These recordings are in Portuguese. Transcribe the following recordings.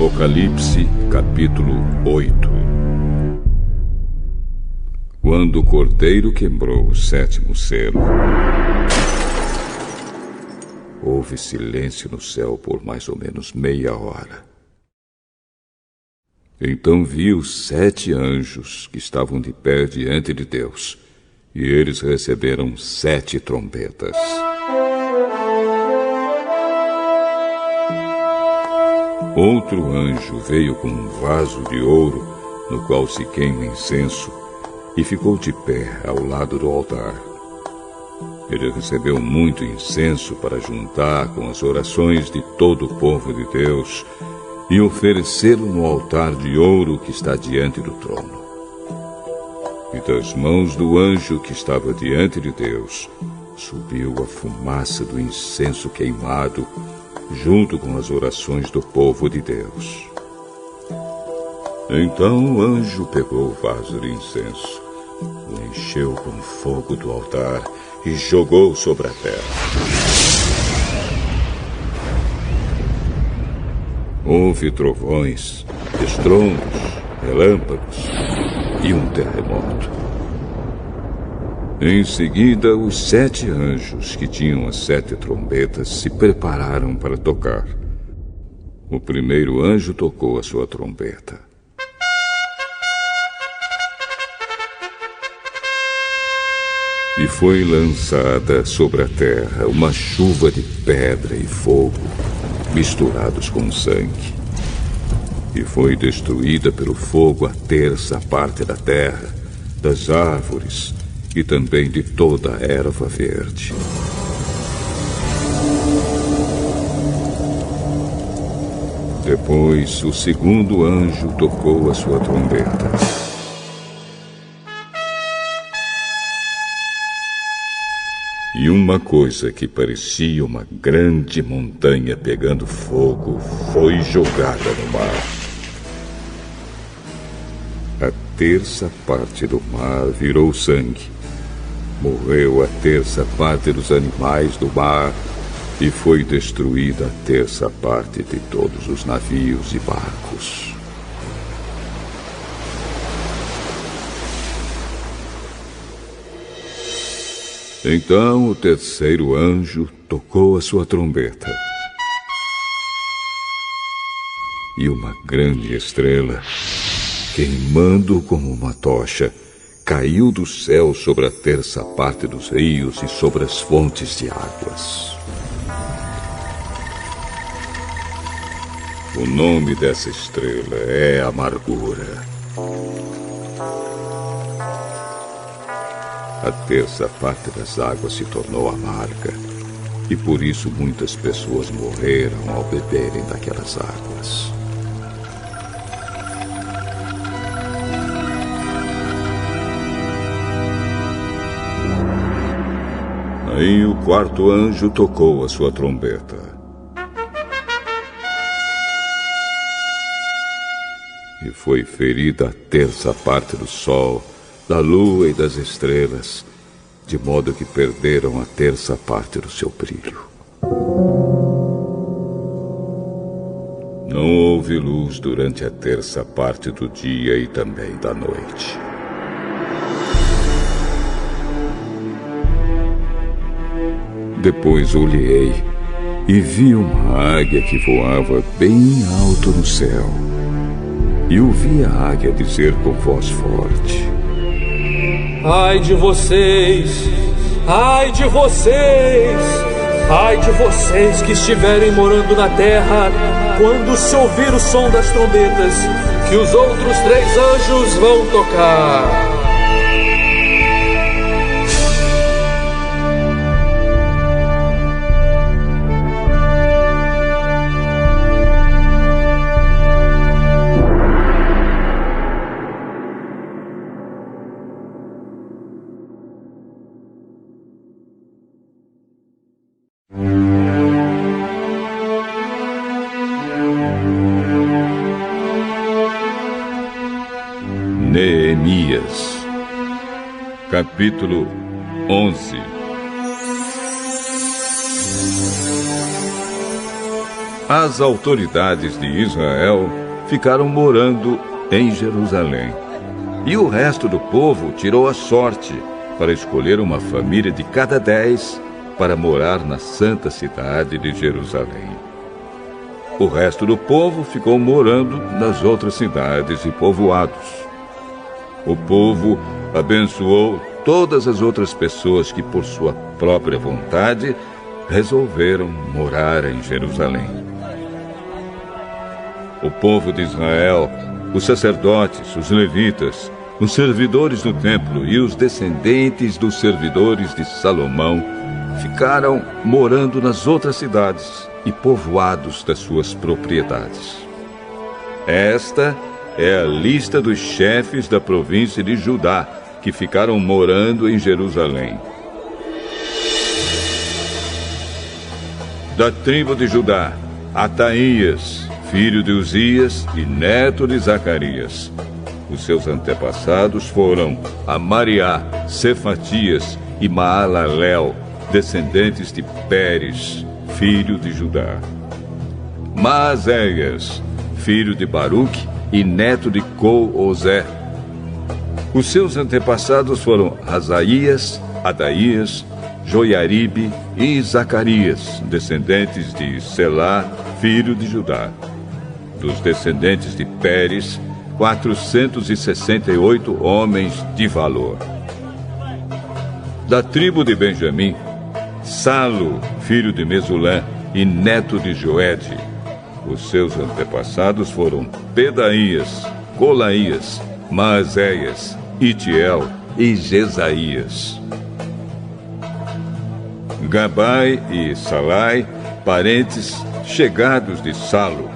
Apocalipse, capítulo 8. Quando o Cordeiro quebrou o sétimo selo, houve silêncio no céu por mais ou menos meia hora. Então vi os 7 anjos que estavam de pé diante de Deus, e eles receberam 7 trombetas. Outro anjo veio com um vaso de ouro, no qual se queima incenso, e ficou de pé ao lado do altar. Ele recebeu muito incenso para juntar com as orações de todo o povo de Deus e oferecê-lo no altar de ouro que está diante do trono. E das mãos do anjo que estava diante de Deus subiu a fumaça do incenso queimado, junto com as orações do povo de Deus. Então o anjo pegou o vaso de incenso, o encheu com fogo do altar e jogou sobre a terra. Houve trovões, estrondos, relâmpagos e um terremoto. Em seguida, os 7 anjos que tinham as 7 trombetas se prepararam para tocar. O primeiro anjo tocou a sua trombeta. E foi lançada sobre a terra uma chuva de pedra e fogo, misturados com sangue. E foi destruída pelo fogo a terça parte da terra, das árvores e também de toda a erva verde. Depois, o segundo anjo tocou a sua trombeta. E uma coisa que parecia uma grande montanha pegando fogo foi jogada no mar. A terça parte do mar virou sangue. Morreu a terça parte dos animais do mar e foi destruída a terça parte de todos os navios e barcos. Então o terceiro anjo tocou a sua trombeta. E uma grande estrela, queimando como uma tocha, caiu do céu sobre a terça parte dos rios e sobre as fontes de águas. O nome dessa estrela é Amargura. A terça parte das águas se tornou amarga, e por isso muitas pessoas morreram ao beberem daquelas águas. Aí o quarto anjo tocou a sua trombeta. E foi ferida a terça parte do sol, da lua e das estrelas, de modo que perderam a terça parte do seu brilho. Não houve luz durante a terça parte do dia e também da noite. Depois olhei e vi uma águia que voava bem alto no céu. E ouvi a águia dizer com voz forte: Ai de vocês! Ai de vocês! Ai de vocês que estiverem morando na terra, quando se ouvir o som das trombetas, que os outros 3 anjos vão tocar. Neemias, capítulo 11. As autoridades de Israel ficaram morando em Jerusalém. E o resto do povo tirou a sorte para escolher uma família de cada 10 para morar na santa cidade de Jerusalém. O resto do povo ficou morando nas outras cidades e povoados. O povo abençoou todas as outras pessoas que, por sua própria vontade, resolveram morar em Jerusalém. O povo de Israel, os sacerdotes, os levitas, os servidores do templo e os descendentes dos servidores de Salomão ficaram morando nas outras cidades e povoados das suas propriedades. Esta é a lista dos chefes da província de Judá que ficaram morando em Jerusalém. Da tribo de Judá, Ataías, filho de Uzias e neto de Zacarias. Os seus antepassados foram Amariá, Cefatias e Maalalel, descendentes de Pérez, filho de Judá. Maazéias, filho de Baruque e neto de Col-Ozé. Os seus antepassados foram Asaías, Adaías, Joiaribe e Zacarias, descendentes de Selá, filho de Judá. Dos descendentes de Pérez, 468 homens de valor. Da tribo de Benjamim, Salo, filho de Mesulã e neto de Joede. Os seus antepassados foram Pedaías, Colaías, Maazéias, Itiel e Jesaías. Gabai e Salai, parentes chegados de Salo.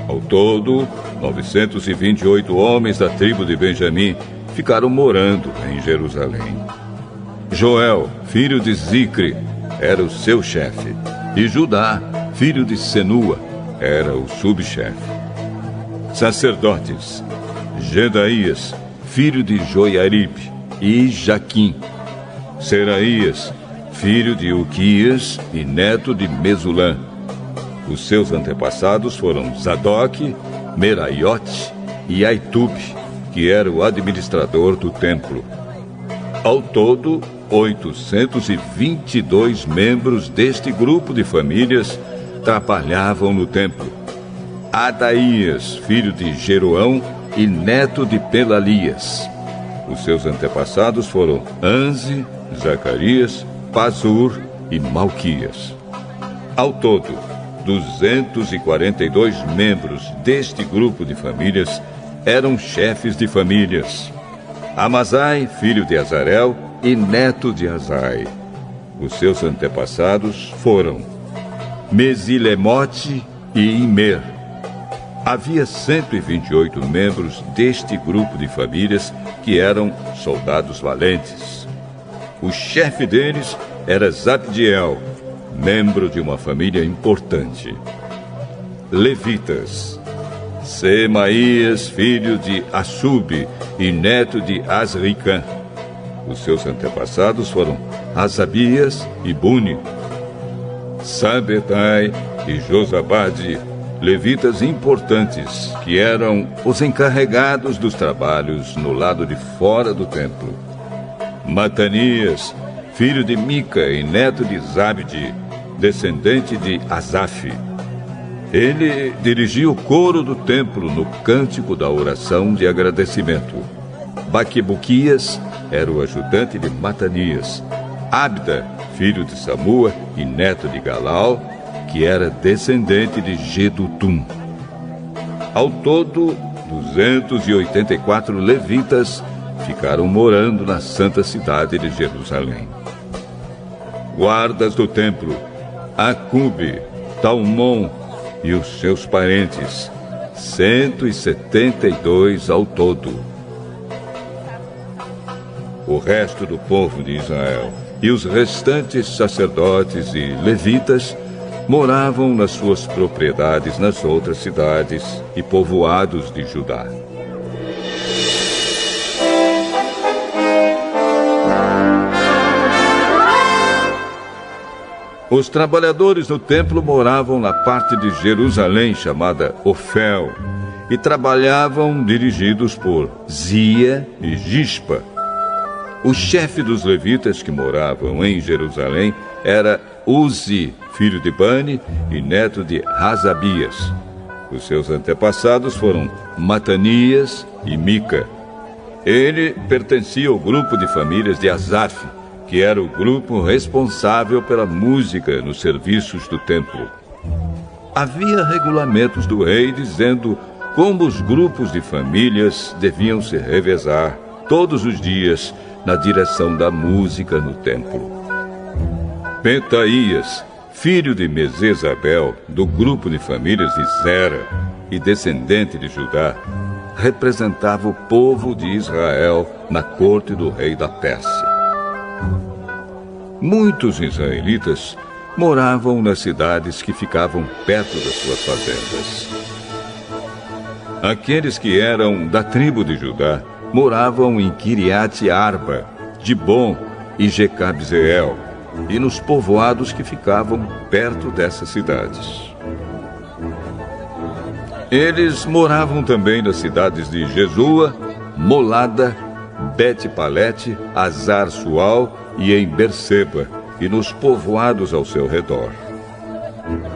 Ao todo, 928 homens da tribo de Benjamim ficaram morando em Jerusalém. Joel, filho de Zicre, era o seu chefe, e Judá, filho de Senua, era o subchefe. Sacerdotes: Jedaías, filho de Joiaribe, e Jaquim. Seraías, filho de Uquias e neto de Mesulã. Os seus antepassados foram Zadoque, Meraiote e Aitube, que era o administrador do templo. Ao todo, 822 membros deste grupo de famílias trabalhavam no templo. Adaías, filho de Jeroão e neto de Pelalias. Os seus antepassados foram Anze, Zacarias, Pazur e Malquias. Ao todo, 242 membros deste grupo de famílias eram chefes de famílias. Amazai, filho de Azarel e neto de Azai. Os seus antepassados foram Mesilemote e Imer. Havia 128 membros deste grupo de famílias que eram soldados valentes. O chefe deles era Zabdiel, membro de uma família importante. Levitas: Semaías, filho de Assub e neto de Asricã. Os seus antepassados foram Asabias e Buni. Sabetai e Josabade, levitas importantes, que eram os encarregados dos trabalhos no lado de fora do templo. Matanias, filho de Mica e neto de Zabde, descendente de Asaf. Ele dirigia o coro do templo no cântico da oração de agradecimento. Baquebuquias era o ajudante de Matanias. Abda, filho de Samua e neto de Galal, que era descendente de Gedutum. Ao todo, 284 levitas ficaram morando na santa cidade de Jerusalém. Guardas do templo: Acube, Talmon e os seus parentes, 172 ao todo. O resto do povo de Israel e os restantes sacerdotes e levitas moravam nas suas propriedades nas outras cidades e povoados de Judá. Os trabalhadores no templo moravam na parte de Jerusalém chamada Ofel e trabalhavam dirigidos por Zia e Gispa. O chefe dos levitas que moravam em Jerusalém era Uzi, filho de Bani e neto de Razabias. Os seus antepassados foram Matanias e Mica. Ele pertencia ao grupo de famílias de Asaf, que era o grupo responsável pela música nos serviços do templo. Havia regulamentos do rei dizendo como os grupos de famílias deviam se revezar todos os dias na direção da música no templo. Petaías, filho de Mesezabel, do grupo de famílias de Zera e descendente de Judá, representava o povo de Israel na corte do rei da Pérsia. Muitos israelitas moravam nas cidades que ficavam perto das suas fazendas. Aqueles que eram da tribo de Judá moravam em Kiriat Arba, Dibon e Jecabzeel, e nos povoados que ficavam perto dessas cidades. Eles moravam também nas cidades de Jesua, Molada, Bet-Palete, Azar-Sual e em Berseba, e nos povoados ao seu redor.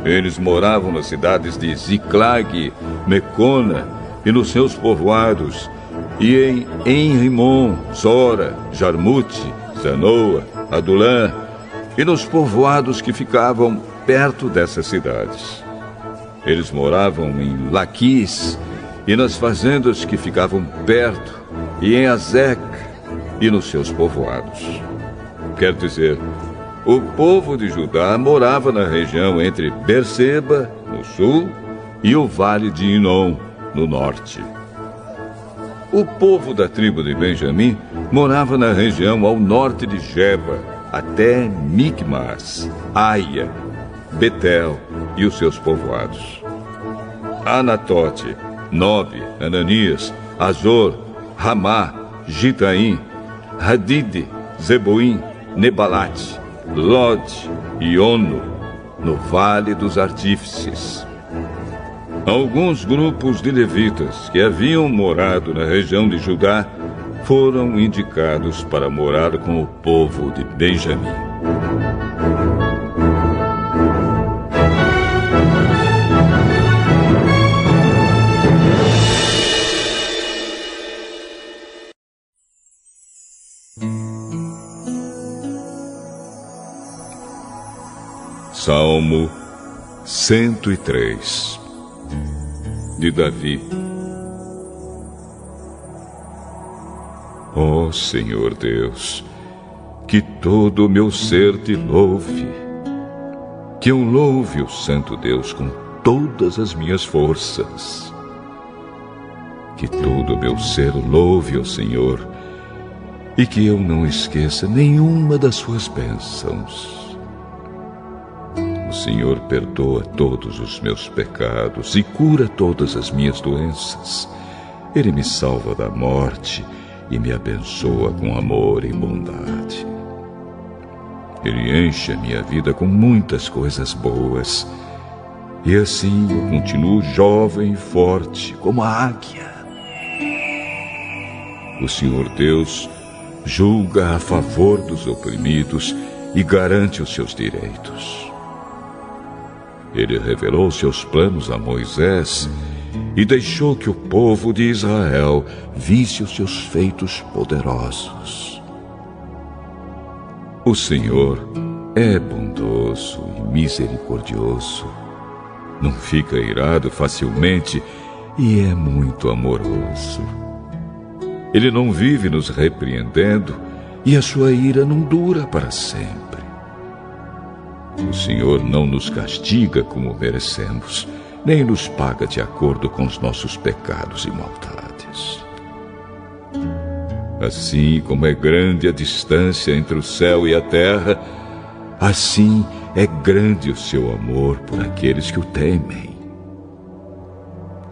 Eles moravam nas cidades de Ziclag, Mecona e nos seus povoados, e em Enrimon, Zora, Jarmute, Zanoa, Adulã, e nos povoados que ficavam perto dessas cidades. Eles moravam em Laquis e nas fazendas que ficavam perto, e em Azec e nos seus povoados. Quer dizer, o povo de Judá morava na região entre Berseba, no sul, e o vale de Inom, no norte. O povo da tribo de Benjamim morava na região ao norte de Geba, até Micmas, Aia, Betel e os seus povoados. Anatote, Nobe, Ananias, Azor, Ramá, Gitaim, Hadide, Zeboim, Nebalate, Lod e Ono, no Vale dos Artífices. Alguns grupos de levitas que haviam morado na região de Judá foram indicados para morar com o povo de Benjamim. Salmo 103 de Davi. Ó Senhor Deus, que todo o meu ser te louve, que eu louve o Santo Deus com todas as minhas forças. Que todo o meu ser louve ao Senhor e que eu não esqueça nenhuma das suas bênçãos. O Senhor perdoa todos os meus pecados e cura todas as minhas doenças. Ele me salva da morte e me abençoa com amor e bondade. Ele enche a minha vida com muitas coisas boas, e assim eu continuo jovem e forte como a águia. O Senhor Deus julga a favor dos oprimidos e garante os seus direitos. Ele revelou seus planos a Moisés e deixou que o povo de Israel visse os seus feitos poderosos. O Senhor é bondoso e misericordioso, não fica irado facilmente e é muito amoroso. Ele não vive nos repreendendo e a sua ira não dura para sempre. O Senhor não nos castiga como merecemos, nem nos paga de acordo com os nossos pecados e maldades. Assim como é grande a distância entre o céu e a terra, assim é grande o seu amor por aqueles que o temem.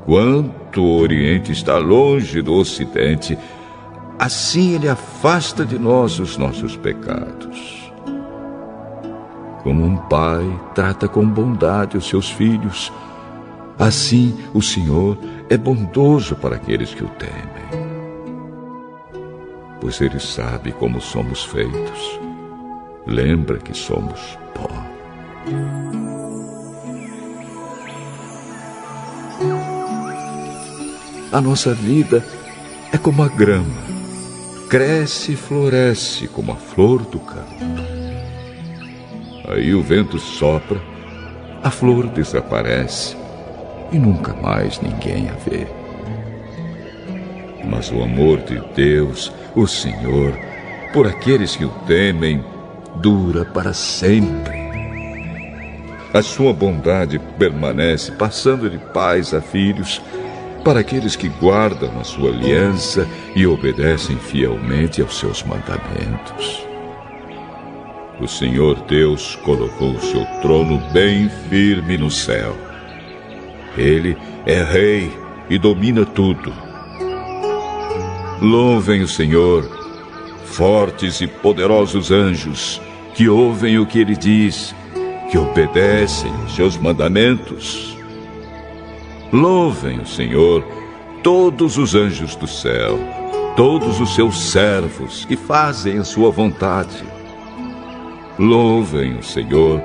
Quanto o Oriente está longe do Ocidente, assim ele afasta de nós os nossos pecados. Como um pai trata com bondade os seus filhos, assim o Senhor é bondoso para aqueles que o temem. Pois Ele sabe como somos feitos. Lembra que somos pó. A nossa vida é como a grama, cresce e floresce como a flor do campo. Aí o vento sopra, a flor desaparece e nunca mais ninguém a vê. Mas o amor de Deus, o Senhor, por aqueles que o temem, dura para sempre. A sua bondade permanece, passando de pais a filhos, para aqueles que guardam a sua aliança e obedecem fielmente aos seus mandamentos. O Senhor Deus colocou o seu trono bem firme no céu. Ele é rei e domina tudo. Louvem o Senhor, fortes e poderosos anjos, que ouvem o que Ele diz, que obedecem os seus mandamentos. Louvem o Senhor, todos os anjos do céu, todos os seus servos que fazem a sua vontade. Louvem o Senhor,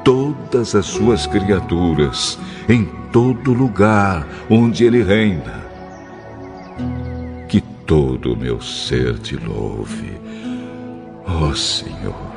todas as suas criaturas, em todo lugar onde Ele reina. Que todo o meu ser te louve, ó Senhor.